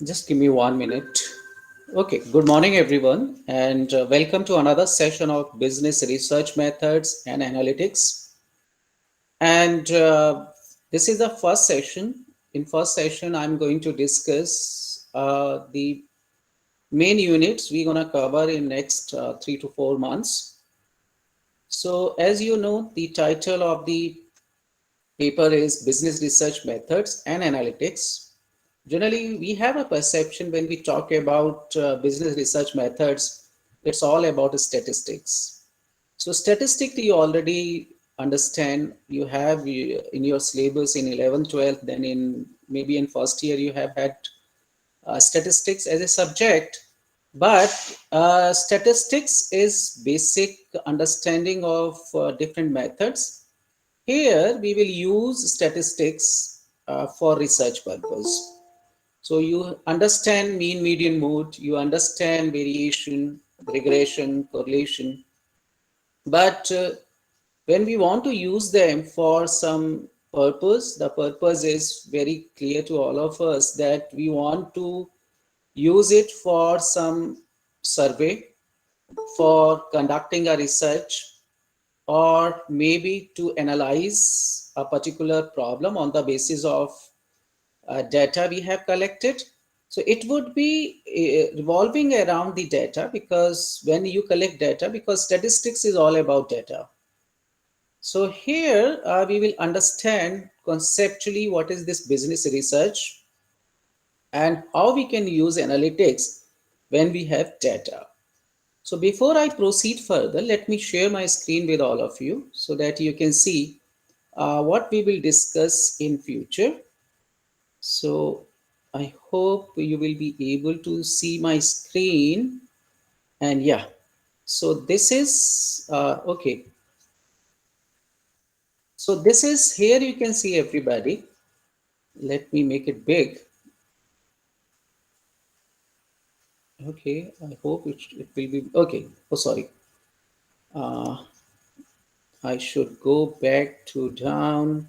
Just give me 1 minute. Okay, good morning, everyone, and welcome to another session of Business Research Methods and Analytics. And this is the first session. In first session, I'm going to discuss the main units we're going to cover in next 3 to 4 months. So, as you know, the title of the paper is Business Research Methods and Analytics. Generally, we have a perception when we talk about business research methods, it's all about statistics. So statistically, you already understand, you have in your syllabus in 11th, 12th, then in maybe in first year, you have had statistics as a subject. But statistics is basic understanding of different methods. Here, we will use statistics for research purpose. So you understand mean, median, mode, you understand variation, regression, correlation. But when we want to use them for some purpose, the purpose is very clear to all of us that we want to use it for some survey, for conducting a research, or maybe to analyze a particular problem on the basis of data we have collected. So it would be revolving around the data, because when you collect data, because statistics is all about data. So here we will understand conceptually what is this business research and how we can use analytics when we have data. So before I proceed further, let me share my screen with all of you so that you can see what we will discuss in future. So I hope you will be able to see my screen. And yeah, so this is okay. So this is here, you can see everybody. Let me make it big. Okay, I hope it will be okay. Oh, sorry. Uh, I should go back to down.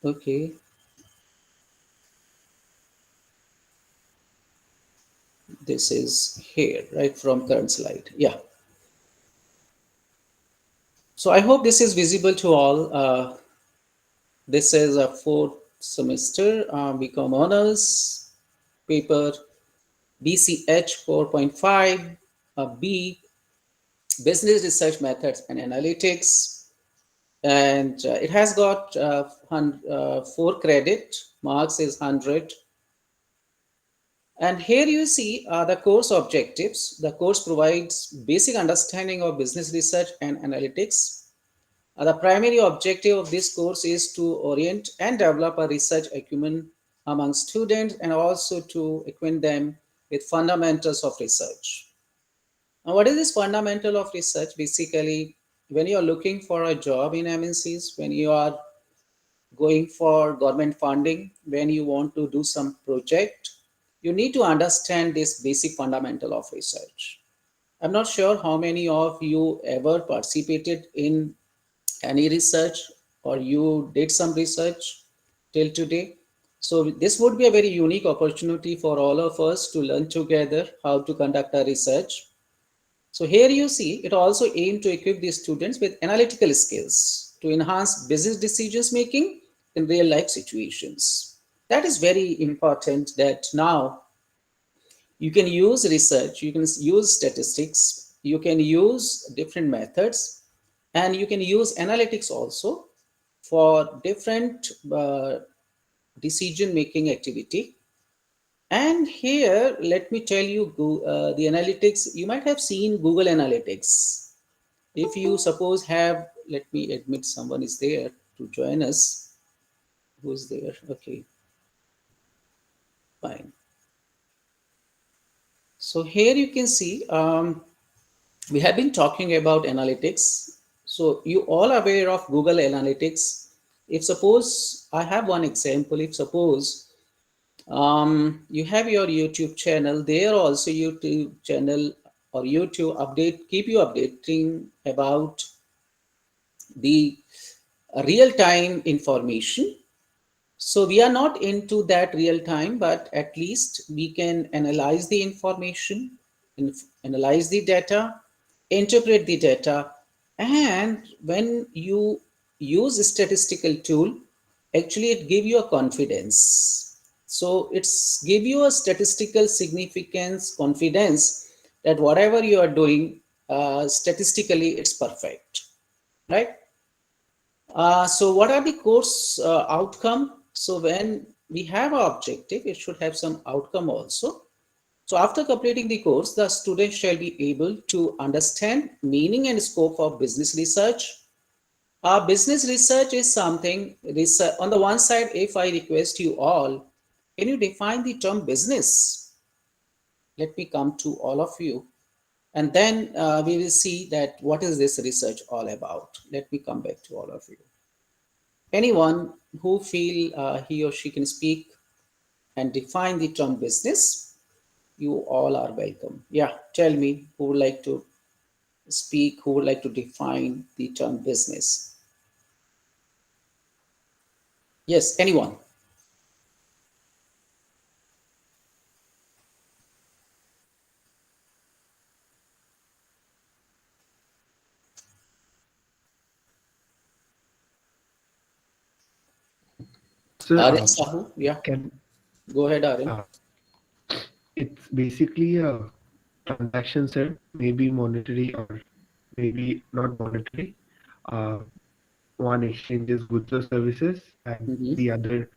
Okay, this is here, right from current slide. Yeah. So I hope this is visible to all. This is a fourth semester BCom honors paper BCH 4.5 B, Business Research Methods and Analytics. And it has got 4 credit, marks is 100. And here you see the course objectives. The course provides basic understanding of business research and analytics. The primary objective of this course is to orient and develop a research acumen among students and also to acquaint them with fundamentals of research. Now, what is this fundamental of research? Basically, when you are looking for a job in MNCs, when you are going for government funding, when you want to do some project, you need to understand this basic fundamental of research. I'm not sure how many of you ever participated in any research or you did some research till today. So this would be a very unique opportunity for all of us to learn together how to conduct a research. So here you see it also aimed to equip the students with analytical skills to enhance business decisions making in real life situations. That is very important, that now you can use research, you can use statistics, you can use different methods, and you can use analytics also for different decision making activity. And here, let me tell you the analytics. You might have seen Google Analytics. If you suppose have, let me admit someone is there to join us. Who's there? Okay, fine. So here you can see we have been talking about analytics. So you all aware of Google Analytics. If suppose I have one example, if suppose you have your YouTube channel, there also YouTube channel or YouTube update, keep you updating about the real-time information. So we are not into that real time, but at least we can analyze the information, analyze the data, interpret the data, and when you use a statistical tool, actually it give you a confidence. So it's give you a statistical significance, confidence that whatever you are doing, statistically it's perfect, right? So what are the course outcome? So when we have an objective, it should have some outcome also. So after completing the course, the student shall be able to understand meaning and scope of business research. Business research is something, research, on the one side, if I request you all, can you define the term business? Let me come to all of you. And then we will see that what is this research all about. Let me come back to all of you. Anyone who feel he or she can speak and define the term business, you all are welcome. Yeah, tell me who would like to speak, who would like to define the term business. Yes, anyone. Sir, Aryan Sahu, yeah, can go ahead, Aryan. uh, it's basically a transaction, sir. Maybe monetary or maybe not monetary. Uh, One exchanges goods or services, and Mhm. the other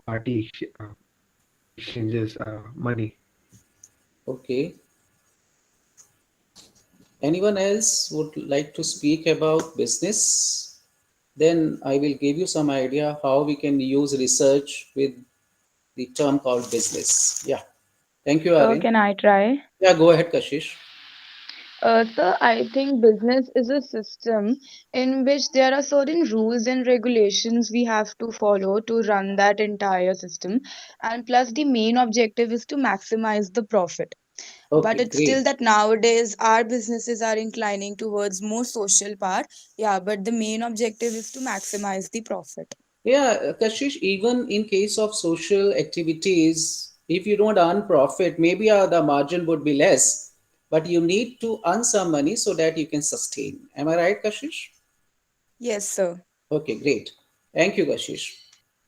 party exchanges money. Okay, anyone else would like to speak about business? Then I will give you some idea how we can use research with the term called business. Yeah, thank you, Aryan. Can I try? Yeah, go ahead, Kashish. So I think business is a system in which there are certain rules and regulations we have to follow to run that entire system. And plus, the main objective is to maximize the profit. But Okay, it's still great. that nowadays our businesses are inclining towards more social part. Yeah, but the main objective is to maximize the profit. Yeah, Kashish, even in case of social activities, if you don't earn profit, maybe the margin would be less, but you need to earn some money so that you can sustain. Am I right, Kashish? Yes, sir. Okay, great. Thank you, Kashish.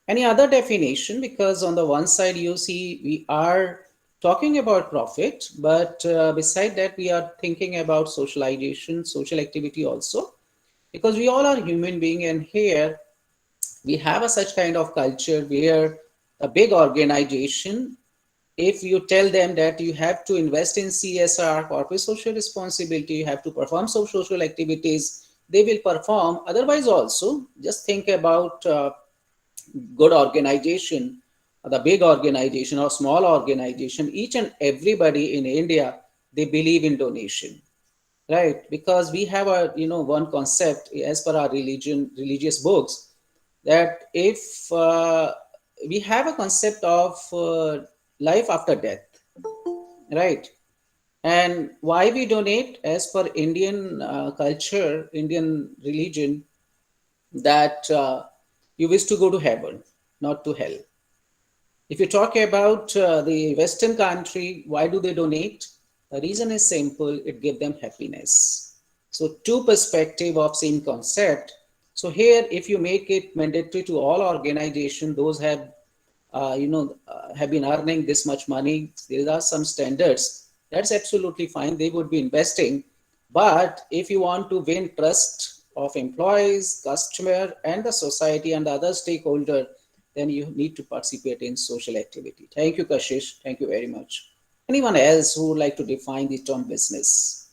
Any other definition? Because on the one side, you see, we are talking about profit, but beside that, we are thinking about socialization, social activity also, because we all are human being, and here we have a such kind of culture where a big organization, if you tell them that you have to invest in CSR, corporate social responsibility, you have to perform some social activities, they will perform. Otherwise also, just think about good organization, the big organization or small organization, each and everybody in India, they believe in donation, right? Because we have a, one concept as per our religious books, that if we have a concept of life after death, right? And why we donate, as per Indian culture, Indian religion, that you wish to go to heaven, not to hell. If you talk about the Western country, why do they donate? The reason is simple, it gives them happiness. So two perspective of same concept. So here, if you make it mandatory to all organization, those have been earning this much money, there are some standards. That's absolutely fine. They would be investing. But if you want to win trust of employees, customer, and the society and the other stakeholder, then you need to participate in social activity. Thank you, Kashish. Thank you very much. Anyone else who would like to define the term business?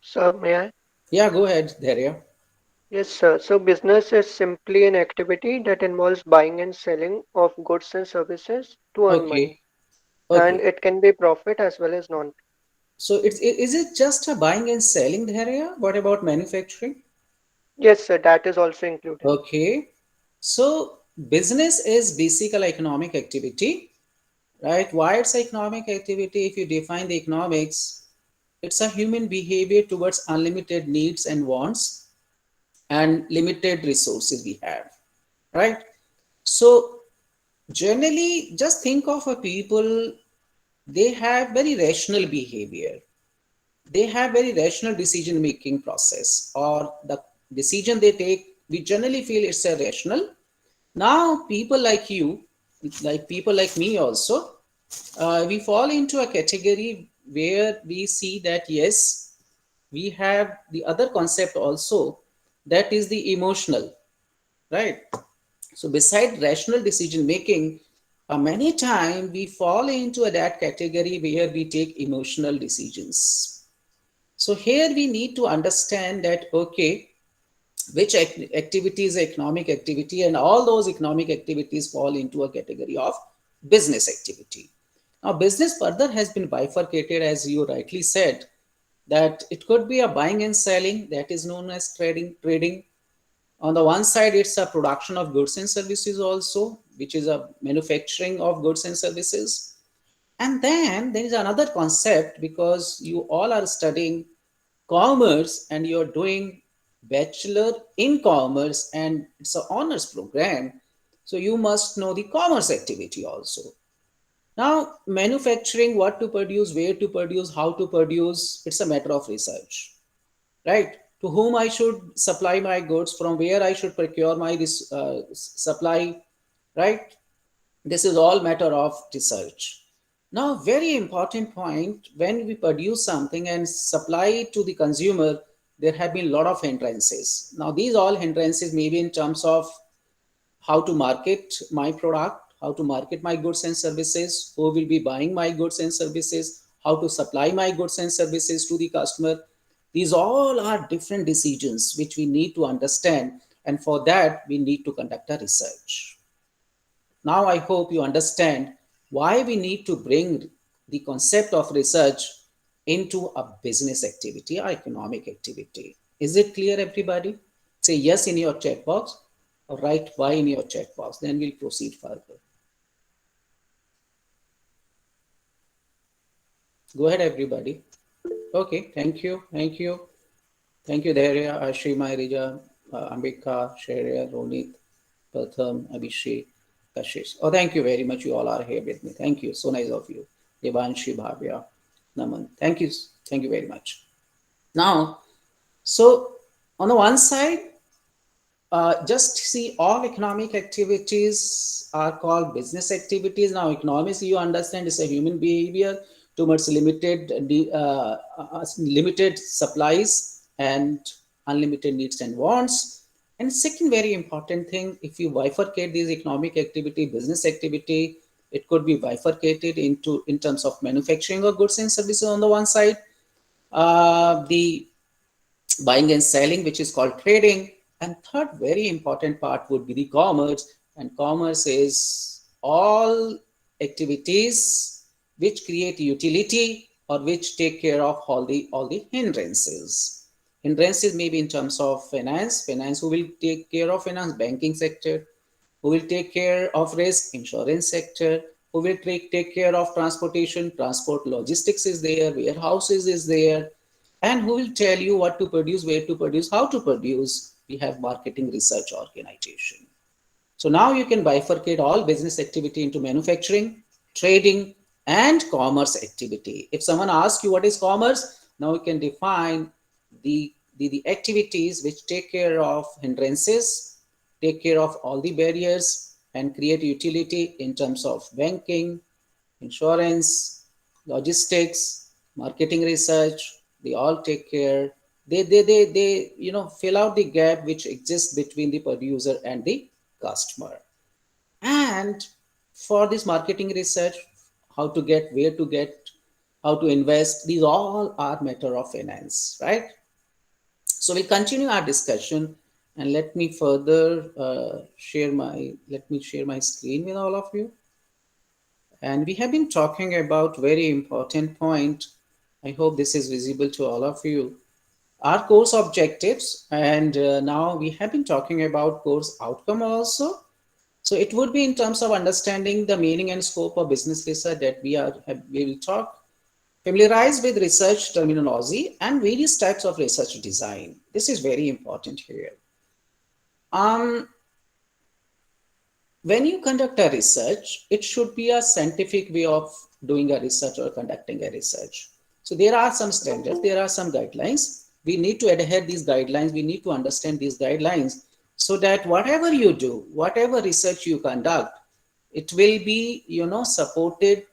So, may I? Yeah, go ahead, Dharya. Yes, sir. So, business is simply an activity that involves buying and selling of goods and services to earn money, Okay, and okay. it can be profit as well as non. So is it just a buying and selling, Dharya? What about manufacturing? Yes, sir. That is also included. Okay. So business is basically economic activity, right? Why it's economic activity? If you define the economics, it's a human behavior towards unlimited needs and wants, and limited resources we have, right? So generally, just think of a people, they have very rational behavior. They have very rational decision making process, or the decision they take, we generally feel it's a rational. Now, people like you, like people like me also, we fall into a category where we see that yes, we have the other concept also, that is the emotional, right? So beside rational decision making, many times we fall into that category where we take emotional decisions. So here we need to understand that, okay, which activity is economic activity, and all those economic activities fall into a category of business activity. Now, business further has been bifurcated, as you rightly said, that it could be a buying and selling, that is known as trading. On the one side, it's a production of goods and services also, which is a manufacturing of goods and services. And then there is another concept, because you all are studying commerce and you're doing bachelor in commerce and it's an honors program. So you must know the commerce activity also. Now, manufacturing, what to produce, where to produce, how to produce, it's a matter of research, right? To whom I should supply my goods, from where I should procure my supply, right? This is all matter of research. Now, very important point, when we produce something and supply it to the consumer, there have been a lot of hindrances. Now, these all hindrances may be in terms of how to market my product, how to market my goods and services, who will be buying my goods and services, how to supply my goods and services to the customer. These all are different decisions which we need to understand, and for that we need to conduct a research. Now I hope you understand why we need to bring the concept of research into a business activity or economic activity. Is it clear, everybody? Say yes in your chat box or write Y in your chat box. Then we'll proceed further. Go ahead, everybody. Okay, thank you. Thank you. Thank you, Dhairya, Ashima, Rija, Ambika, Sharia, Ronit, Pratham, Abhishek, Kashish. Oh, thank you very much. You all are here with me. Thank you. So nice of you. Devanshi, Bhavya, Naman. Thank you. Thank you very much. Now, so on the one side, just see, all economic activities are called business activities. Now, economics, you understand, is a human behavior towards limited supplies and unlimited needs and wants. And second very important thing, if you bifurcate these economic activity, business activity, it could be bifurcated into in terms of manufacturing of goods and services on the one side, the buying and selling, which is called trading. And third very important part would be the commerce. And commerce is all activities which create utility or which take care of all the hindrances. Hindrances may be in terms of finance who will take care of finance, banking sector, who will take care of risk, insurance sector, who will take care of transportation, transport logistics is there, warehouses is there, and who will tell you what to produce, where to produce, how to produce. We have marketing research organization. So now you can bifurcate all business activity into manufacturing, trading, and commerce activity. If someone asks you what is commerce, now you can define the activities which take care of hindrances, take care of all the barriers, and create utility in terms of banking, insurance, logistics, marketing research. They all take care. They fill out the gap which exists between the producer and the customer. And for this marketing research, how to get, where to get, how to invest, these all are matter of finance, right? So we'll continue our discussion, and let me further share my screen with all of you. And we have been talking about very important point. I hope this is visible to all of you. Our course objectives, and now we have been talking about course outcome also. So it would be in terms of understanding the meaning and scope of business research that we will talk. Familiarize with research terminology and various types of research design. This is very important here. Um, when you conduct a research, it should be a scientific way of doing a research or conducting a research. So there are some standards, there are some guidelines. We need to adhere these guidelines. We need to understand these guidelines so that whatever you do, whatever research you conduct, it will be, supported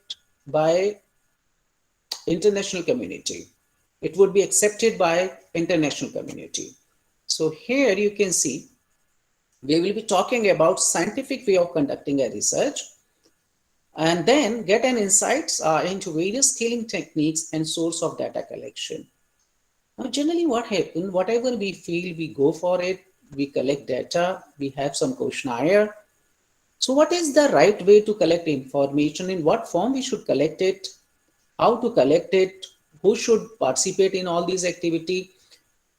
by international community. It would be accepted by international community. So here you can see we will be talking about scientific way of conducting a research and then get an insights into various scaling techniques and source of data collection. Now, generally what happens, whatever we feel, we go for it, we collect data, we have some questionnaire. So what is the right way to collect information, in what form we should collect it, how to collect it, who should participate in all these activity,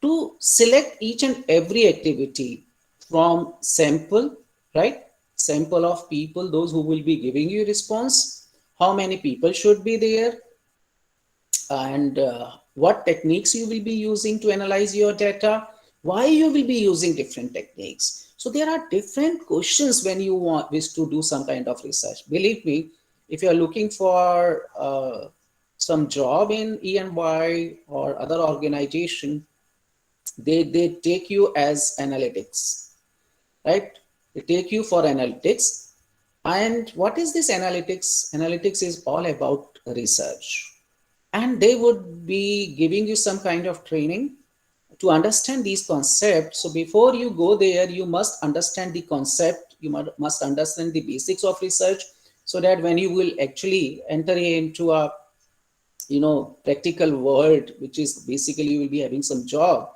to select each and every activity from sample, right? Sample of people, those who will be giving you response, how many people should be there, and what techniques you will be using to analyze your data, why you will be using different techniques. So there are different questions when you want wish to do some kind of research. Believe me, if you are looking for some job in E&Y or other organization, they take you as analytics, right? They take you for analytics. And what is this analytics? Analytics is all about research. And they would be giving you some kind of training to understand these concepts. So before you go there, you must understand the concept, you must understand the basics of research, so that when you will actually enter into a practical world, which is basically you will be having some job.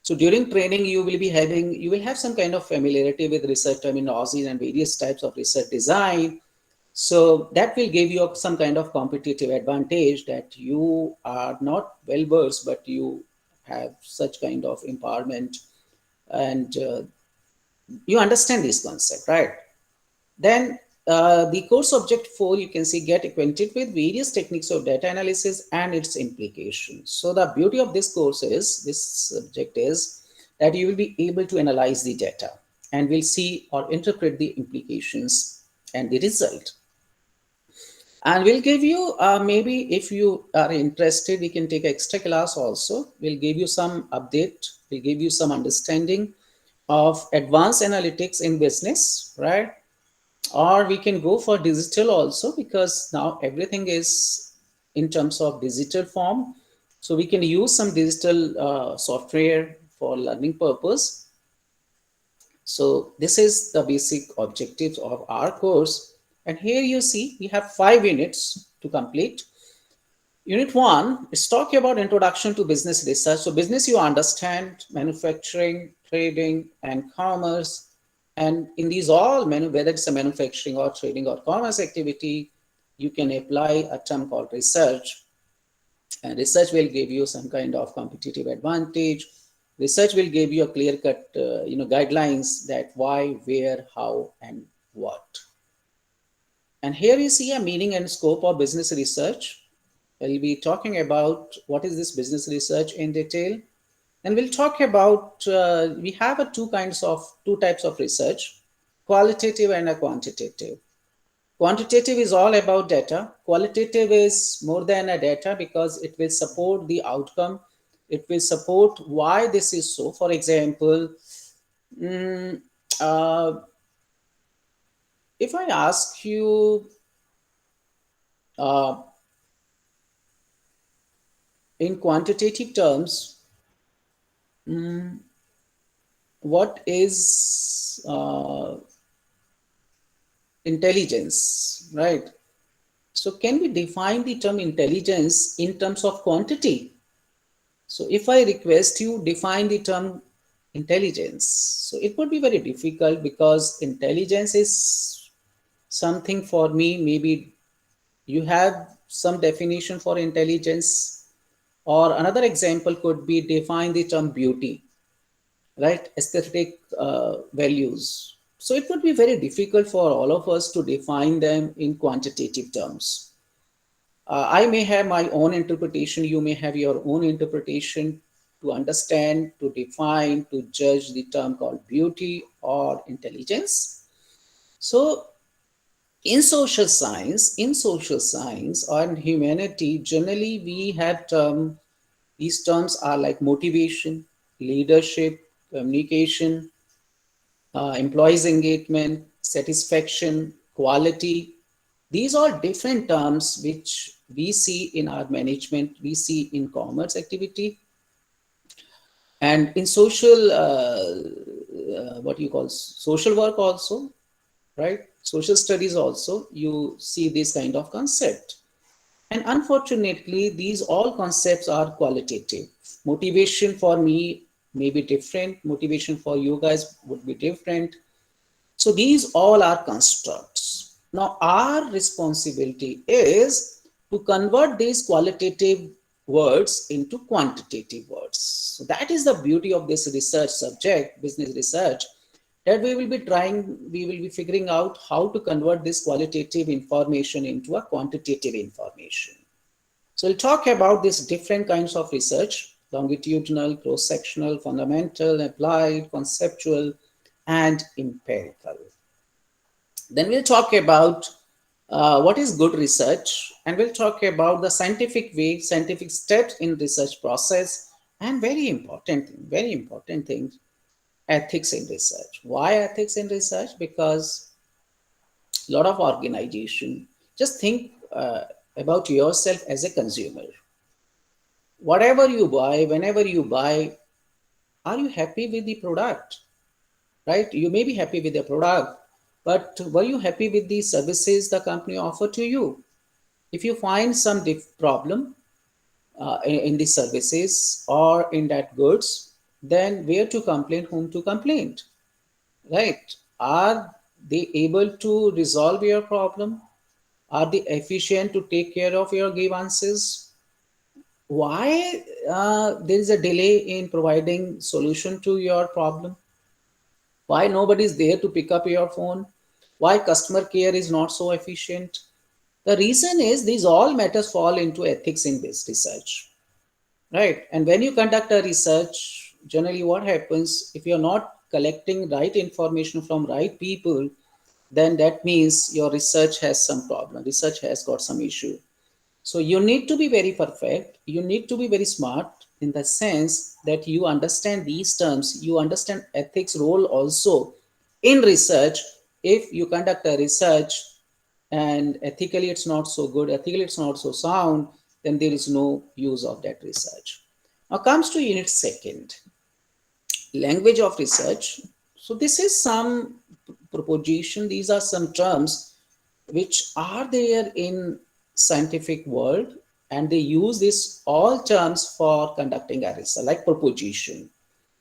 So during training, you will have some kind of familiarity with research terminologies and various types of research design. So that will give you some kind of competitive advantage, that you are not well versed, but you have such kind of empowerment, and you understand this concept, right? Then the course object 4, you can see get acquainted with various techniques of data analysis and its implications. So the beauty of this course is, this subject is that you will be able to analyze the data and will see or interpret the implications and the result. And we'll give you, maybe if you are interested, we can take extra class also. We'll give you some update, we'll give you some understanding of advanced analytics in business, right? Or we can go for digital also, because now everything is in terms of digital form. So we can use some digital software for learning purpose. So this is the basic objectives of our course. And here you see we have 5 units to complete. Unit 1 is talking about introduction to business research. So business you understand, manufacturing, trading, and commerce. And in these all, whether it's a manufacturing or trading or commerce activity, you can apply a term called research. And research will give you some kind of competitive advantage. Research will give you a clear-cut, guidelines that why, where, how, and what. And here you see a meaning and scope of business research. We'll be talking about what is this business research in detail. And we'll talk about, we have two types of research, qualitative and a quantitative. Quantitative is all about data. Qualitative is more than a data, because it will support the outcome. It will support why this is so. For example, uh, if I ask you, uh, in quantitative terms, what is intelligence, right? So can we define the term intelligence in terms of quantity? So if I request you define the term intelligence, so it would be very difficult, because intelligence is something for me, maybe you have some definition for intelligence. Or another example could be define the term beauty, right? Aesthetic values. So it would be very difficult for all of us to define them in quantitative terms. I may have my own interpretation, you may have your own interpretation to understand, to define, to judge the term called beauty or intelligence. So in social science or in humanity, generally we have these terms are like motivation, leadership, communication, employees engagement, satisfaction, quality. These are different terms which we see in our management, we see in commerce activity, and in social, what you call social work also, right? Social studies also, you see this kind of concept. And unfortunately, these all concepts are qualitative. Motivation for me may be different. Motivation for you guys would be different. So these all are constructs. Now our responsibility is to convert these qualitative words into quantitative words. So that is the beauty of this research subject, business research, that we will be figuring out how to convert this qualitative information into a quantitative information. So we'll talk about these different kinds of research: longitudinal, cross-sectional, fundamental, applied, conceptual, and empirical. Then we'll talk about what is good research, and we'll talk about the scientific way, scientific steps in research process, and very important thing, ethics in research. Why ethics in research? Because a lot of organization, just think about yourself as a consumer. Whatever you buy, whenever you buy, are you happy with the product? Right? You may be happy with the product, but were you happy with the services the company offer to you? If you find some problem in the services or in that goods, then where to complain, whom to complain, right? Are they able to resolve your problem? Are they efficient to take care of your grievances? Why there is a delay in providing solution to your problem? Why nobody is there to pick up your phone? Why customer care is not so efficient? The reason is these all matters fall into ethics in this research, right? And when you conduct a research, generally what happens, if you're not collecting right information from right people, then that means your research has some problem, research has got some issue. So you need to be very perfect, you need to be very smart, in the sense that you understand these terms, you understand ethics role also in research. If you conduct a research and ethically it's not so good, ethically it's not so sound, then there is no use of that research. Now comes to unit second, language of research. So this is some proposition, these are some terms which are there in scientific world, and they use this all terms for conducting a research, like proposition,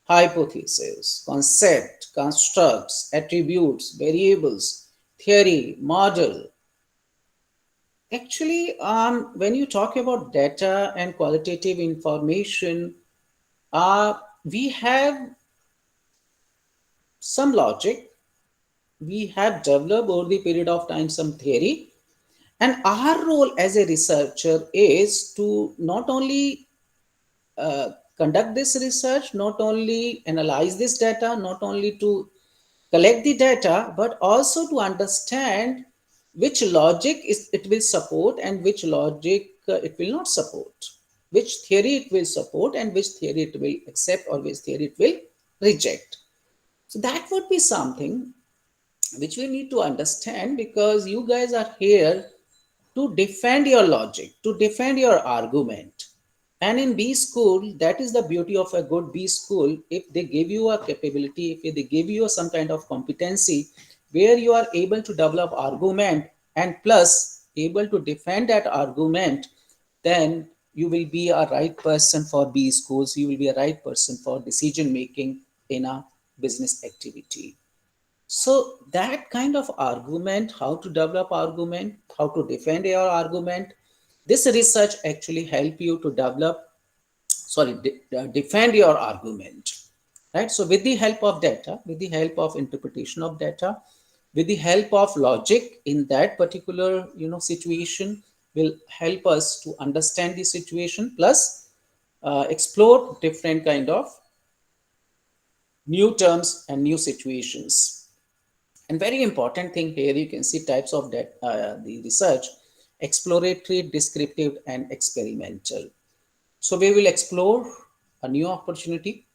hypothesis, concept, constructs, attributes, variables, theory, model. Actually, when you talk about data and qualitative information, we have some logic, we have developed over the period of time some theory, and our role as a researcher is to not only uh, conduct this research, not only analyze this data, not only to collect the data, but also to understand which logic it will support and which logic it will not support, which theory it will support and which theory it will accept or which theory it will reject. So that would be something which we need to understand, because you guys are here to defend your logic, to defend your argument. And in B school, that is the beauty of a good B school. If they give you a capability, if they give you some kind of competency where you are able to develop argument and plus able to defend that argument, then you will be a right person for B schools. You will be a right person for decision making in a business activity. So that kind of argument, how to develop argument, how to defend your argument, this research actually help you to develop, defend your argument, right? So with the help of data, with the help of interpretation of data, with the help of logic in that particular, situation, will help us to understand the situation. Plus, explore different kind of new terms and new situations. And very important thing here, you can see types of the research: exploratory, descriptive, and experimental. So we will explore a new opportunity,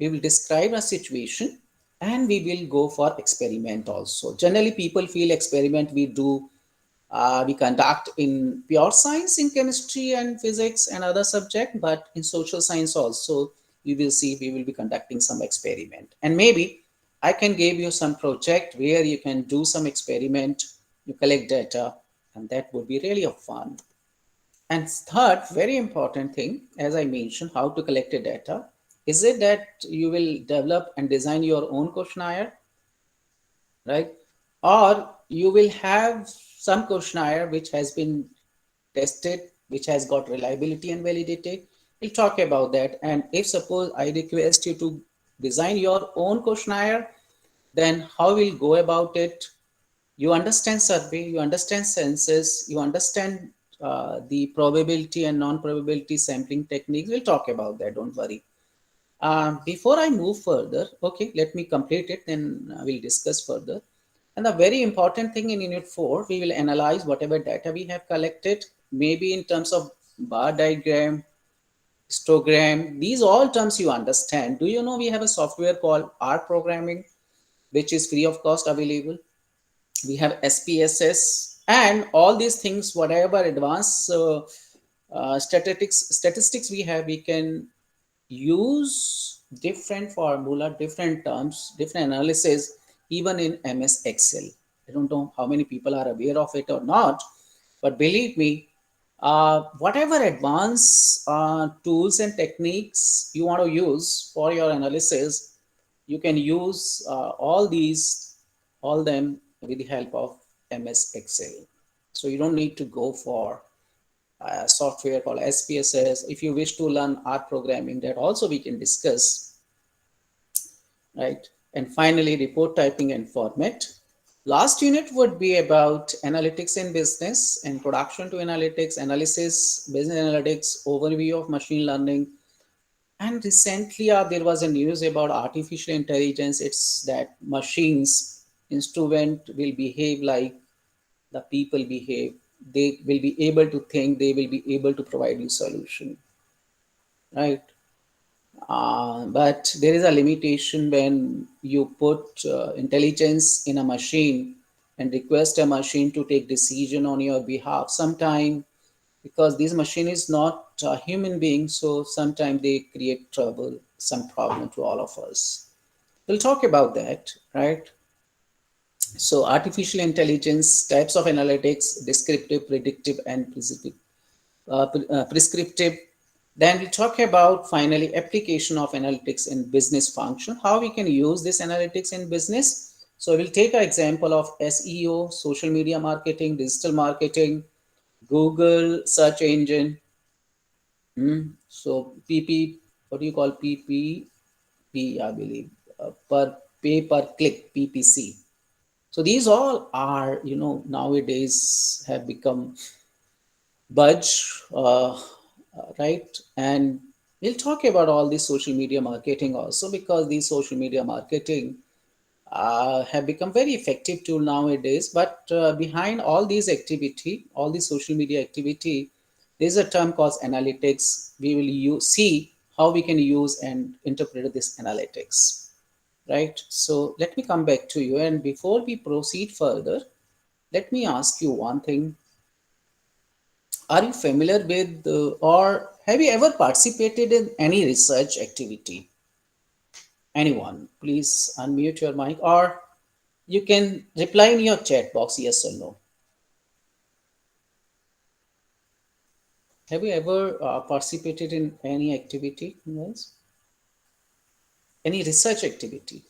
we will describe a situation, and we will go for experiment also. Generally, people feel experiment we conduct in pure science, in chemistry and physics and other subject, but in social science also we will see we will be conducting some experiment. And maybe I can give you some project where you can do some experiment, you collect data, and that would be really a fun. And third, very important thing, as I mentioned, how to collect the data. Is it that you will develop and design your own questionnaire, right? Or you will have some questionnaire which has been tested, which has got reliability and validity. We'll talk about that. And if suppose I request you to design your own questionnaire, then how we'll go about it? You understand survey, you understand census, you understand the probability and non-probability sampling techniques. We'll talk about that, don't worry. Before I move further, okay, let me complete it, then we'll discuss further. And the very important thing in Unit 4, we will analyze whatever data we have collected, maybe in terms of bar diagram, histogram, these all terms you understand. Do you know we have a software called R programming, which is free of cost available? We have SPSS and all these things, whatever advanced statistics we have, we can use different formula, different terms, different analysis, even in MS Excel. I don't know how many people are aware of it or not, but believe me, whatever advanced tools and techniques you want to use for your analysis, you can use all them with the help of MS Excel. So you don't need to go for software called SPSS. If you wish to learn R programming, that also we can discuss, right? And finally, report typing and format. Last unit would be about analytics in business, introduction to analytics, analysis, business analytics, overview of machine learning. And recently, there was a news about artificial intelligence. It's that machines, instrument will behave like the people behave. They will be able to think, they will be able to provide you solution, right? But there is a limitation when you put intelligence in a machine and request a machine to take decision on your behalf. Sometime, because this machine is not a human being, so sometimes they create trouble, some problem to all of us. We'll talk about that, right? So artificial intelligence, types of analytics, descriptive, predictive, and prescriptive. Then we'll talk about finally application of analytics in business function, how we can use this analytics in business. So we'll take an example of SEO, social media marketing, digital marketing, Google search engine. So PP, what do you call PPP, I believe, per pay per click, PPC. So these all are, nowadays have become budge, right? And we'll talk about all this social media marketing also, because these social media marketing have become very effective tool nowadays. But behind all these activity, all these social media activity, there's a term called analytics. We will see how we can use and interpret this analytics, right? So let me come back to you. And before we proceed further, let me ask you one thing. Are you familiar with or have you ever participated in any research activity? Anyone, please unmute your mic, or you can reply in your chat box, yes or no. Have you ever participated in any activity, guys? Any research activity,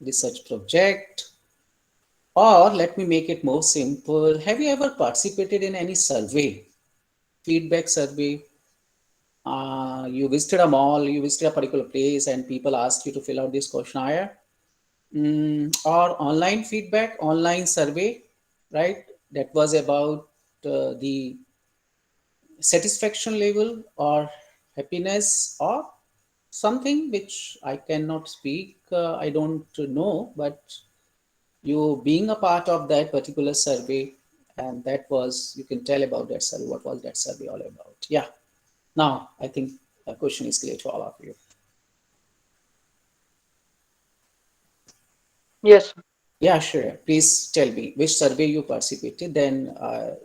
research project, or let me make it more simple. Have you ever participated in any survey, feedback survey? You visited a mall, you visited a particular place, and people asked you to fill out this questionnaire, or online feedback, online survey, right? That was about the satisfaction level or happiness or something which I cannot speak, I don't know, but you being a part of that particular survey, and that was, you can tell about that survey. What was that survey all about? Yeah. Now, I think the question is clear to all of you. Yes. Yeah, sure. Please tell me which survey you participated, then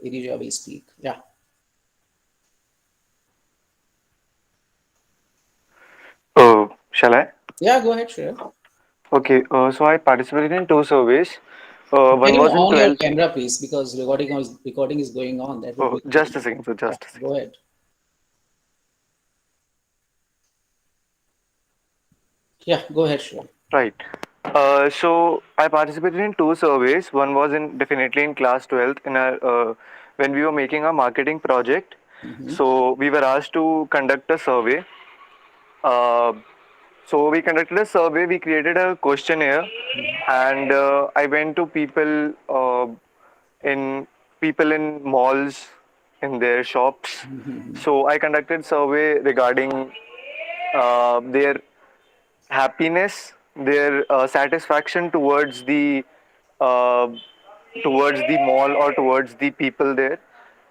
Irija will speak. Yeah. Shall I? Yeah, go ahead, sure. Okay, so I participated in two surveys. Can One you was in on your 12th. camera, please? Because recording is going on. That would Oh, be just a great. second, so Yeah, just a second. go ahead. Yeah, go ahead, sure. Right. So I participated in two surveys. One was in definitely in class 12th in our when we were making a marketing project. Mm-hmm. So we were asked to conduct a survey. Uh, so we conducted a survey. We created a questionnaire, and I went to in people in malls, in their shops. Mm-hmm. So I conducted survey regarding their happiness, their satisfaction uh, towards the mall or towards the people there.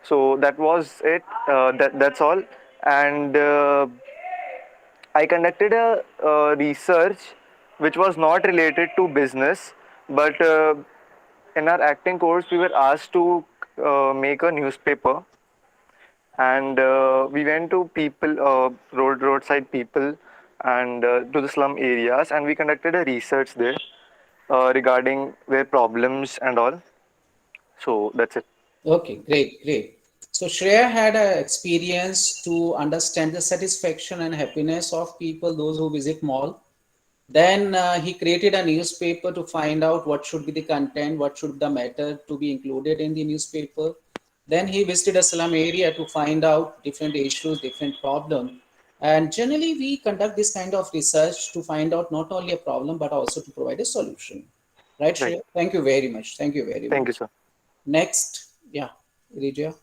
So that was it. That's all. And I conducted a research which was not related to business, but in our acting course we were asked to make a newspaper, and we went to roadside people, and to the slum areas, and we conducted a research there regarding their problems and all. So that's it. Okay, great, great. So Shreya had an experience to understand the satisfaction and happiness of people, those who visit mall. Then he created a newspaper to find out what should be the content, what should the matter to be included in the newspaper. Then he visited a slum area to find out different issues, different problem. And generally, we conduct this kind of research to find out not only a problem but also to provide a solution. Right, Right. Shreya? Thank you very much. Thank you very Thank much. you, sir. Next, yeah, Ridia.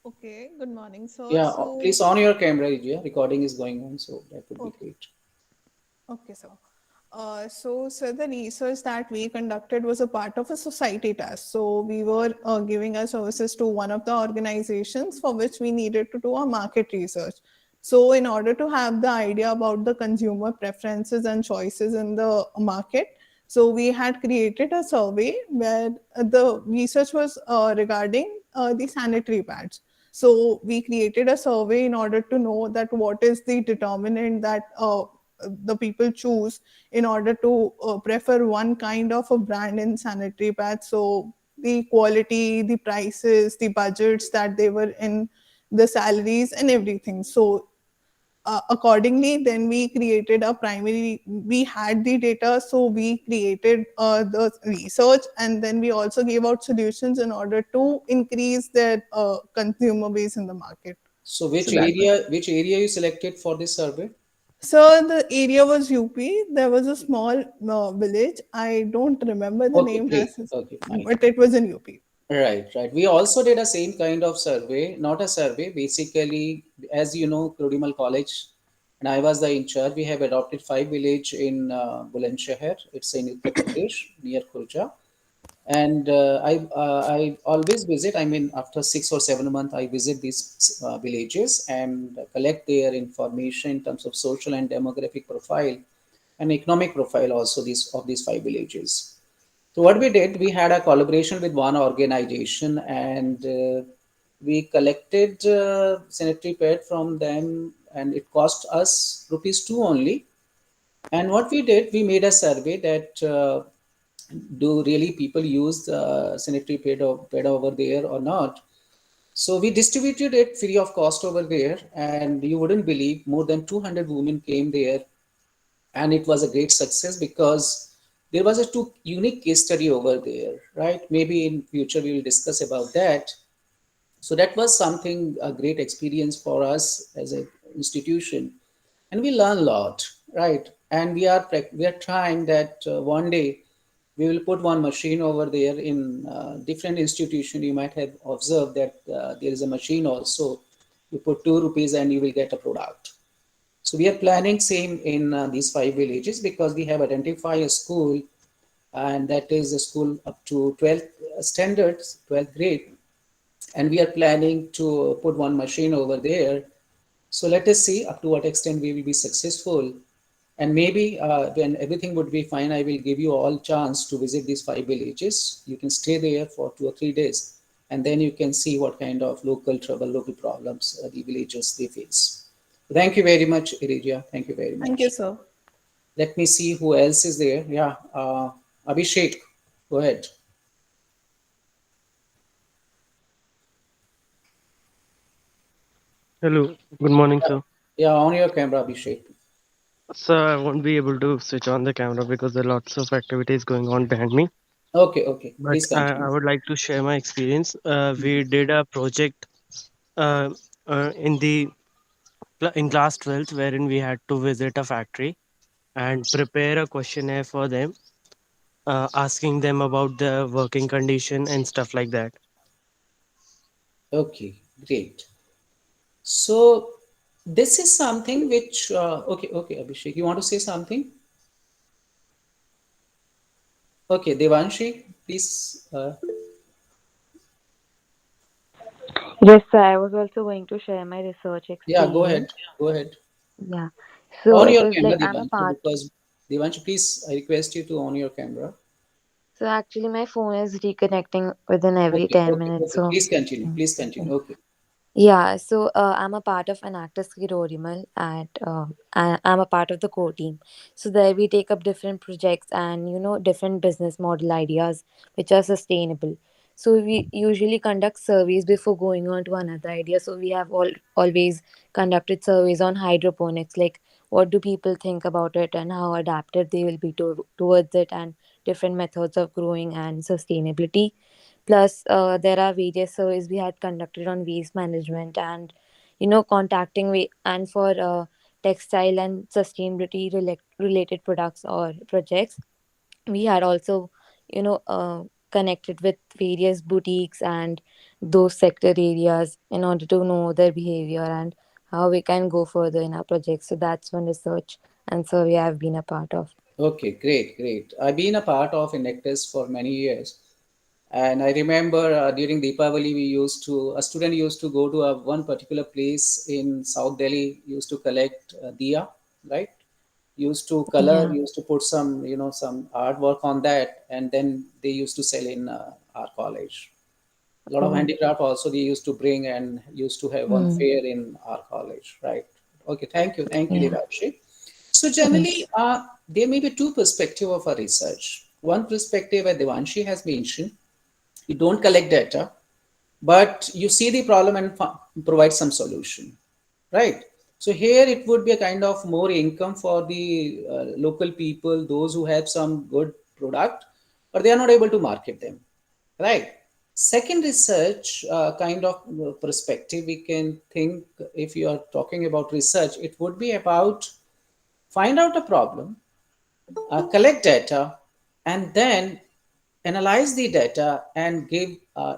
Okay, good morning, sir. Yeah, So, please on your camera, Ridia. Recording is going on, so that would be okay, great. okay, sir. So the research that we conducted was a part of a society task. So we were giving our services to one of the organizations for which we needed to do a market research. So in order to have the idea about the consumer preferences and choices in the market, so we had created a survey where the research was regarding the sanitary pads. So we created a survey in order to know that what is the determinant that the people choose in order to prefer one kind of a brand in sanitary pads. So the quality, the prices, the budgets that they were in, the salaries and everything. So accordingly, then we created a primary, we had the data, so we created the research, and then we also gave out solutions in order to increase their consumer base in the market. So So that was. which area you selected for this survey? So the area was UP. There was a small village. I don't remember the Okay, name great. as, Okay, fine. but it was in UP. Right, right. We also did a same kind of survey, not a survey. Basically, as you know, Krodimal College, and I was the in charge. We have adopted 5 village in Bulandshahr. It's in Uttar Pradesh near Khurja. And I always visit. I mean, after 6 or 7 months, I visit these villages and collect their information in terms of social and demographic profile and economic profile also these of these 5 villages. So what we did, we had a collaboration with one organization, and we collected sanitary pad from them, and it cost us rupees 2 only. And what we did, we made a survey that do really people use sanitary pad over there or not. So we distributed it free of cost over there, and you wouldn't believe more than 200 women came there, and it was a great success because there was a two unique case study over there, right? Maybe in future we will discuss about that. So that was something a great experience for us as an institution, and we learn a lot, right? And we are trying that one day We will put one machine over there. In different institution you might have observed that there is a machine also. You put 2 rupees and you will get a product. So we are planning same in these 5 villages, because we have identified a school, and that is a school up to 12th standards, 12th grade, and we are planning to put one machine over there. So let us see up to what extent we will be successful. And maybe when everything would be fine, I will give you all chance to visit these 5 villages. You can stay there for 2 or 3 days, and then you can see what kind of local trouble, local problems the villagers they face. Thank you very much, Iridia. Thank you very Thank you, much. sir. Let me see who else is there. Yeah, Abhishek, go ahead. Hello, good morning, sir. Yeah, on your camera, Abhishek. Sir, I won't be able to switch on the camera because there are lots of activities going on behind me. Okay, okay. But Please I continue. would like to share my experience. We Mhm. did a project uh, in in class 12th, wherein we had to visit a factory and prepare a questionnaire for them, asking them about the working condition and stuff like that. Okay, great. So this is something which, okay, okay, Abhishek, you want to say something? Okay, Devanshi, please. Yes, sir. I was also going to share my research Yeah, go ahead. experience. Go ahead. Yeah. So On it your was camera, like I'm a Devanshi, part. because Devanshi, please, I request you to on your camera. So actually, my phone is reconnecting within every Okay, 10 okay, minutes. okay. So Please continue. mm, Please continue. Okay. yeah. So I'm a part of an actor Orimal at I'm a part of the core team. So there we take up different projects and different business model ideas which are sustainable. So we usually conduct surveys before going on to another idea. So we have always conducted surveys on hydroponics, like what do people think about it and how adaptive they will be towards it, and different methods of growing and sustainability. Plus, there are various surveys we had conducted on waste management and, contacting and for textile and sustainability related products or projects. We had also, connected with various boutiques and those sector areas in order to know their behavior and how we can go further in our projects. So that's one research and survey I've been a part of. Okay, great, great. I've been a part of Indectus for many years. And I remember during Deepavali, a student used to go to one particular place in South Delhi, used to collect diya, right? Used to color, Yeah. used to put some, some artwork on that, and then they used to sell in our college. A lot of Oh. handicraft also they used to bring, and used to have one Hmm. fair in our college, right? Okay, thank you, Yeah. Devanshi. So Yes. generally, there may be two perspectives of our research. One perspective, as Devanshi has mentioned, you don't collect data, but you see the problem and provide some solution, right? So here it would be a kind of more income for the local people, those who have some good product, but they are not able to market them, right? Second research kind of perspective, we can think, if you are talking about research, it would be about find out a problem, collect data, and then analyze the data and give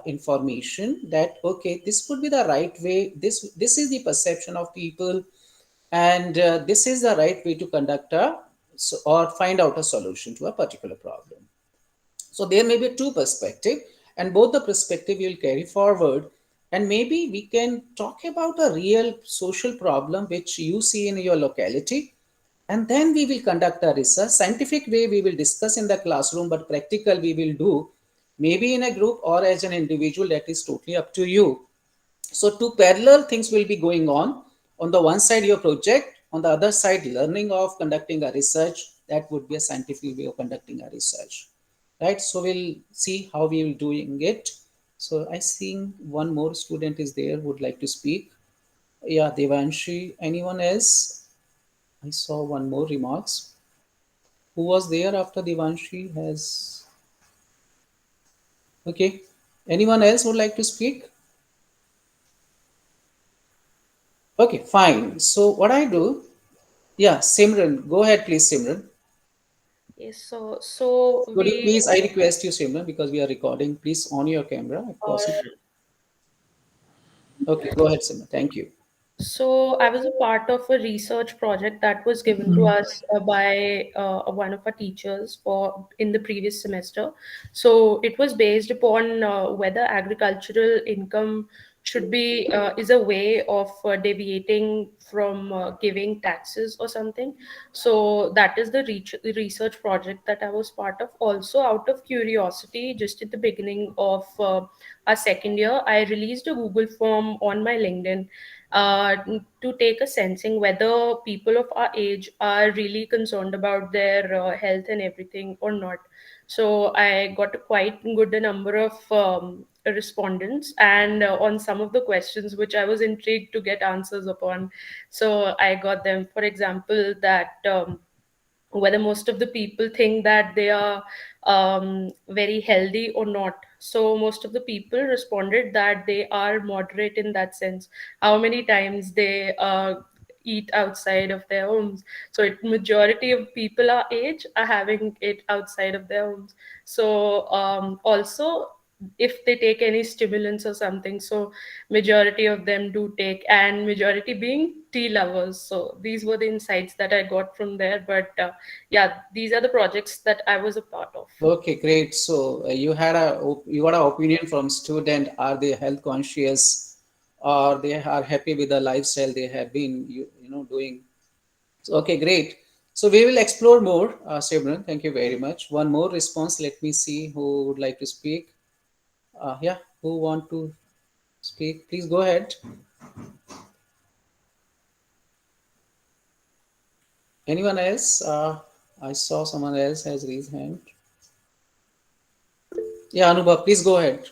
information that okay, this would be the right way, this is the perception of people, and this is the right way to conduct or find out a solution to a particular problem. So there may be two perspective, and both the perspective you'll carry forward, and maybe we can talk about a real social problem which you see in your locality, and then we will conduct a research. Scientific way we will discuss in the classroom, but practical we will do maybe in a group or as an individual. That is totally up to you. So two parallel things will be going on the one side your project, on the other side learning of conducting a research. That would be a scientific way of conducting a research, right? So we'll see how we will doing it. So I think one more student is there would like to speak. Yeah, Devanshi. Anyone else? I saw one more remarks. Who was there after Devanshi has? Okay. Anyone else would like to speak? Okay, fine. So what I do? Yeah, Simran, go ahead, please, Simran. Yes, so Could you we please, I request you, Simran, because we are recording, please on your camera if are. possible. Okay, go ahead, Simran. Thank you. So I was a part of a research project that was given to us by one of our teachers for in the previous semester. So it was based upon whether agricultural income should be is a way of deviating from giving taxes or something. So that is the research project that I was part of. Also, out of curiosity, just at the beginning of our second year, I released a Google form on my LinkedIn to take a sensing whether people of our age are really concerned about their health and everything or not. So I got a quite good number of respondents, and on some of the questions which I was intrigued to get answers upon. So I got them. For example, that. Whether most of the people think that they are very healthy or not. So most of the people responded that they are moderate in that sense. How many times they eat outside of their homes. So majority of people our age are having it outside of their homes. So also if they take any stimulants or something, so majority of them do take, and majority being tea lovers. So these were the insights that I got from there. But yeah, these are the projects that I was a part of. Okay, great. So you got an opinion from student. Are they health conscious, or they are happy with the lifestyle they have been doing? So, okay, great. So we will explore more, Simran. Thank you very much. One more response. Let me see who would like to speak. Yeah, who want to speak? Please go ahead. Anyone else? I saw someone else has raised hand. Yeah, Anubhav, please go ahead.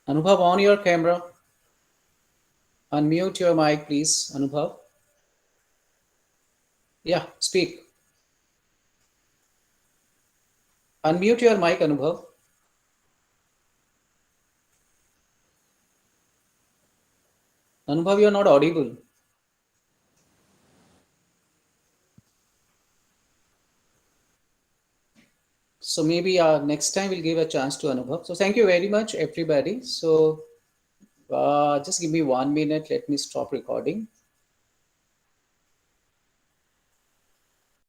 Anubhav, on your camera. Unmute your mic, please, Anubhav. Yeah, speak. Unmute your mic, Anubhav. Anubhav, you're not audible. So maybe next time we'll give a chance to Anubhav. So thank you very much, everybody. So just give me 1 minute. Let me stop recording.